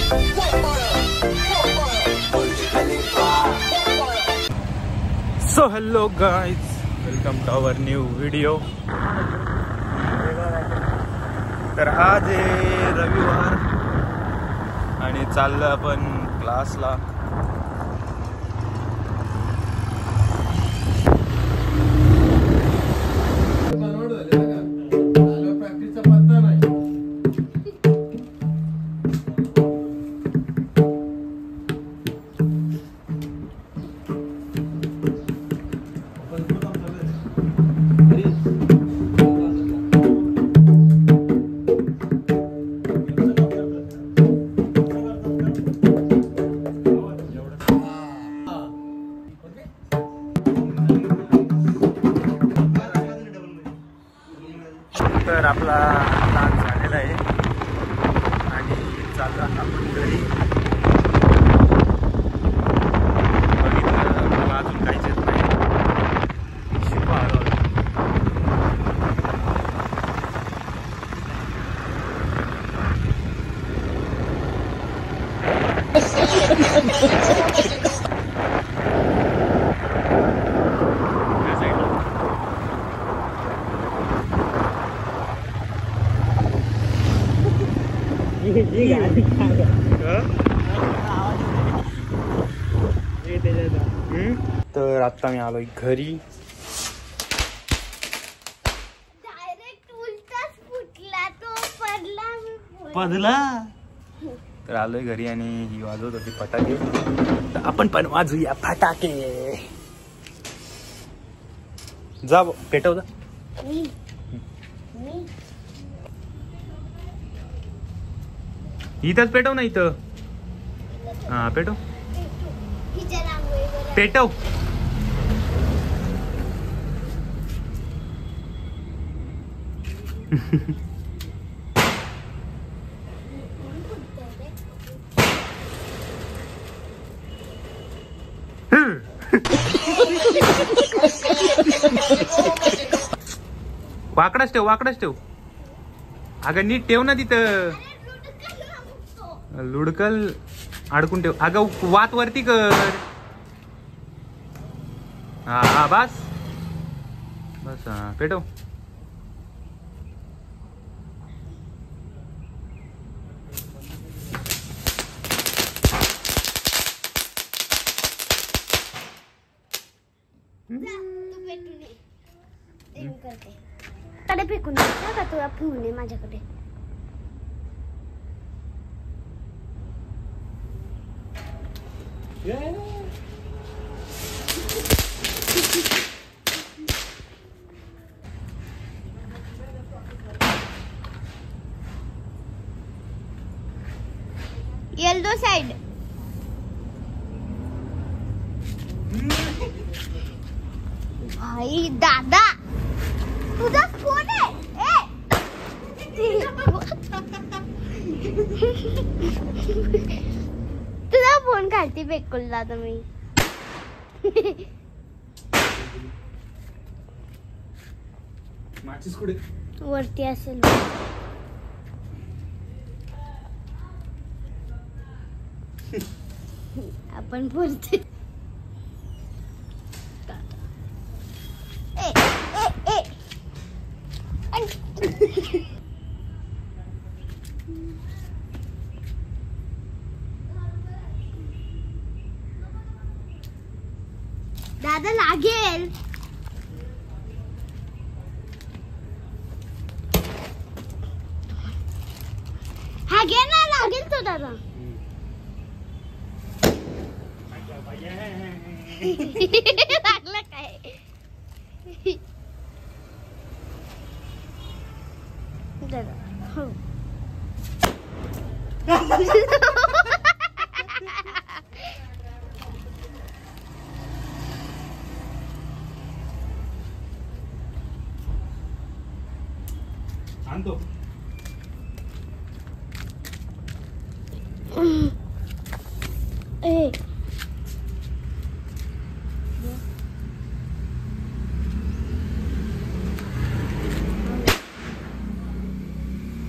So hello guys, welcome to our new video. तर आज आहे रविवार आणि चाललं आपण क्लासला. तर आपला क्लास झालेला आहे आणि चालला आपण घरी. बघितलं मला अजून काहीच येत नाही. शिकवा तर आता मी आलोय घरी. पडला तर आलोय घरी आणि ही वाजवत होती फटाके. तर आपण पण वाजूया फटाके. जा पेटव जा. इथंच पेटव ना. इथं हा पेटव पेटव. वाकडाच ठेव, वाकडाच ठेव. अगं नीट ठेव ना तिथं. लुडकल अडकून ठेव. अगं वात वरती कर. हा हा बस बस. हा पेटव. कडे फेकून द्यायचा का तुला फोन आहे माझ्याकडे. Yellow side. भाई दादा तुझा फोन आहे. तुझा फोन खालती फेकूनला तुम्ही. माचीस कुठे? वरती असेल. आपण बोलते. दादा लागेल. हा घे ना, लागेल तो दादा. लागला काय? दादा हो. आणतो. ए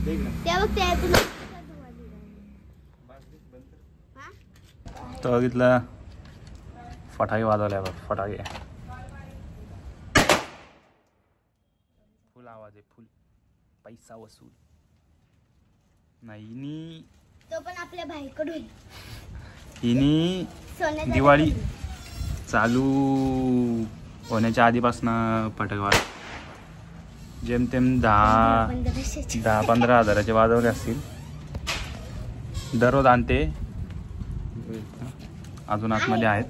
देख ना. त्या बघ त्या तुला मस्त बघितलं फटाके वाजवले बघ. फटाके फुल आवाज आहे. फुल पैसा वसूल नाही. तो पण आपल्या भाईकडून. हिनी सोन्याचा दिवाळी चालू होण्याच्या आधीपासून फटाके वाज जेमतेम 10-15 हजाराचे वाजवले असतील. दररोज आणते. अजून आतमध्ये आहेत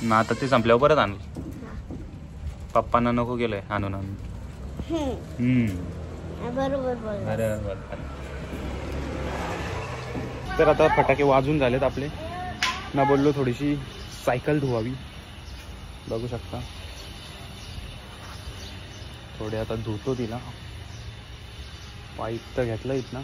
ना. आता ते संपल्यावर परत आणलं. पप्पांना नको गेलंय आणून आणून. बरोबर. तर आता फटाके वाजून झालेत आपले. ना बोललो थोडीशी सायकल धुवावी. बघू शकता थोडे आता धुतो तिला. पाईप तर घेतलं इथनं.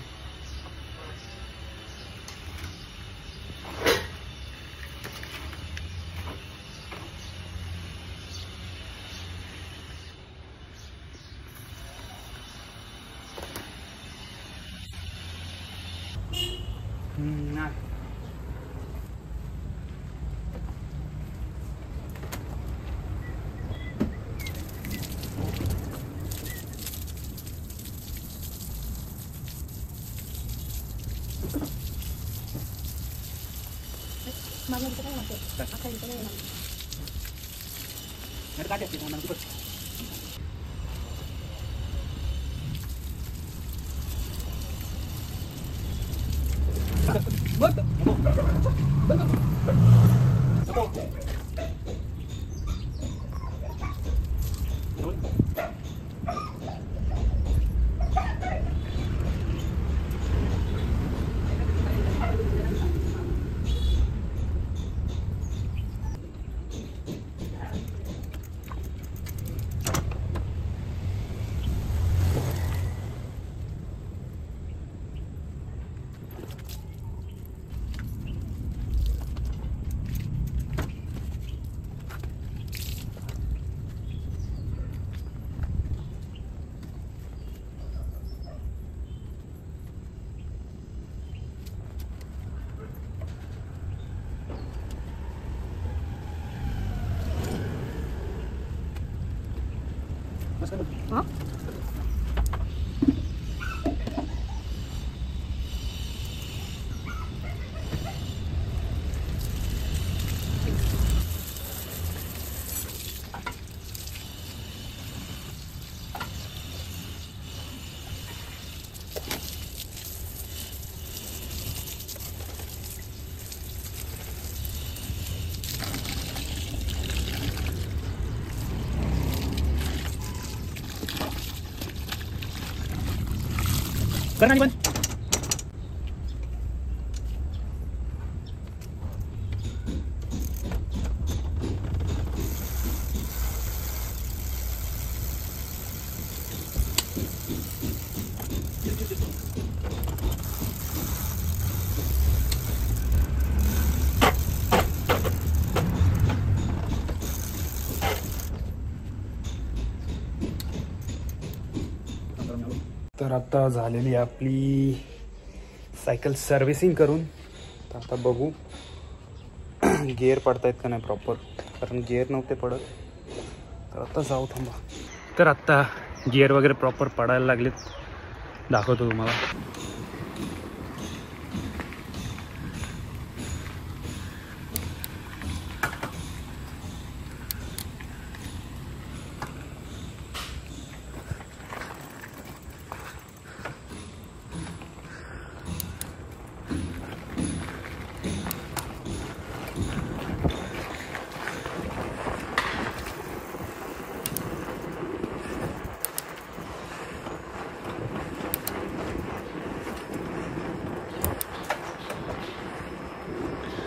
करना बंद. तर आता झालेली आपली सायकल सर्व्हिसिंग करून. तर आता बघू गिअर पडतायत का नाही प्रॉपर, कारण गिअर नव्हते पडत. तर आता जाऊ थांबा. तर आत्ता गिअर वगैरे प्रॉपर पडायला लागलेत. दाखवतो तुम्हाला.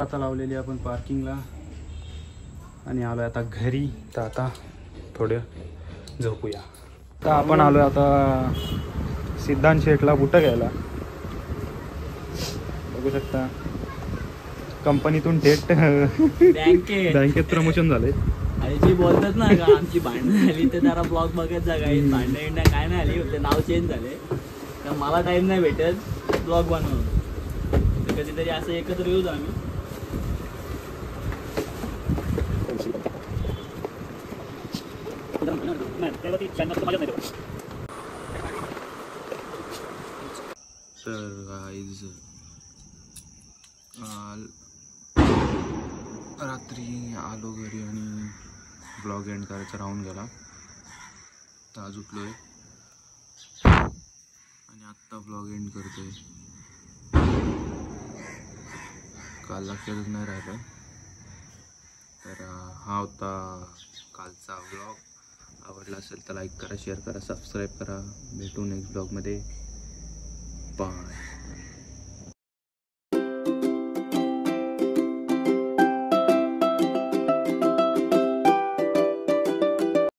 आता लावलेली आपण पार्किंगला आणि आलोय आता घरी. तर आता थोडं झोपूया. तर आपण आलोय आता सिद्धांत शेठला बुटं घ्यायला. बघू शकता कंपनीतून थेट बँकेत प्रमोशन झाले. आणि जी बोलतात ना का आमची भांडणं झाली तर जरा ब्लॉग बघत जा. काही भांडणं काय नाही आली, ते नाव चेंज झाले. तर मला टाइम नाही भेटत ब्लॉग बनवून. तर कधीतरी असं एकत्र येऊच आम्ही. तर गाईज रात्री आलो घरी आणि ब्लॉग एंड करायचा राहून गेला. तर आज उठलोय आणि आत्ता ब्लॉग एंड करतोय. काल लक्षातच नाही राहिलं. तर हा होता कालचा ब्लॉग. आवडला असेल तर लाईक करा, शेअर करा, सबस्क्राईब करा. भेटू नेक्स्ट ब्लॉगमध्ये. बाय.